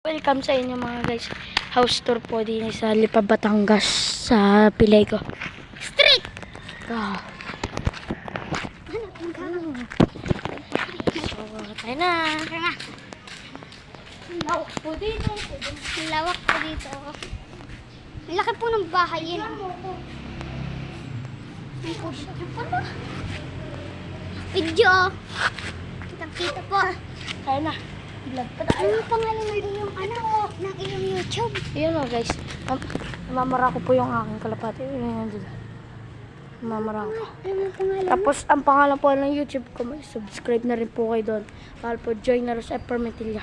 Welcome sa inyo mga guys. House tour po din sa Lipa, Batangas sa Pilayco Street. So, tayo na. Lawak po dito. Lawak po dito. Ang laki po ng bahay yun. Ay po siya. Video. Kitang-kita po. Tayo na. Vlog pa tayo. Ano pangalan ng iyong ng iyong YouTube? Ayun o guys. Mamara ko po yung aking kalapati. Mamara ko. Ano pangalan? Tapos ang pangalan po ng YouTube ko, subscribe na rin po kayo doon. Mahal po Joy Naros F. Permetilla.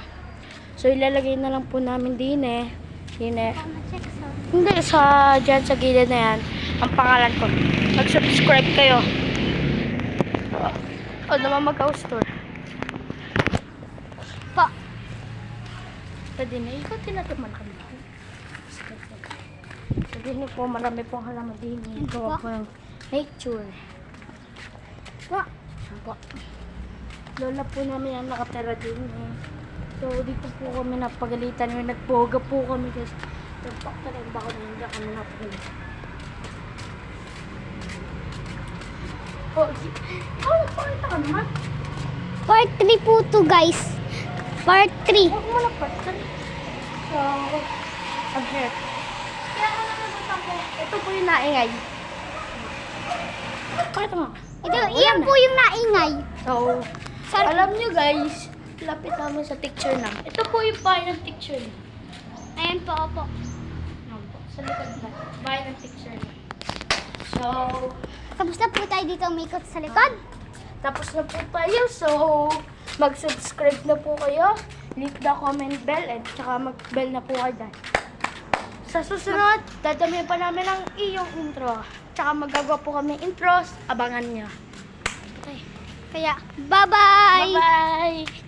So ilalagay na lang po namin din eh. Comment section. Hindi, sa dyan sa gilid na yan, ang pangalan ko. Mag-subscribe kayo. O naman mag-house tour. Pa. Pwede na, ikotin natin malaki. So din po, marami pong halaman din. Gawa po ng nature. Pa. Po. Lola po namin ang nakatira din eh. So dito po kami napagalitan. Nagboga po kami kasi nagpakta rin baka na hindi kami napagalitan. Nagpakita ka naman. Part 3 po to guys. Part 3. Huwag mo na part 3. So, subject. Kaya ano naman po, ito po yung naingay. Pakita mo. Iyan po yung naingay. So, alam nyo guys, lapit namin sa picture na. Ito po yung bahay ng picture na. Ayan po, opo. Sa likod na. Bahay ng picture na. So, Tapos na po tayo dito umikot sa likod. tapos na po tayo. So, mag-subscribe na po kayo. Click the comment bell at saka mag-bell na po kayo dyan. Sa susunod, dadamihan pa namin ang iyong intro. Tsaka magagawa po kami intros. Abangan nyo. Kaya, bye-bye! Bye-bye!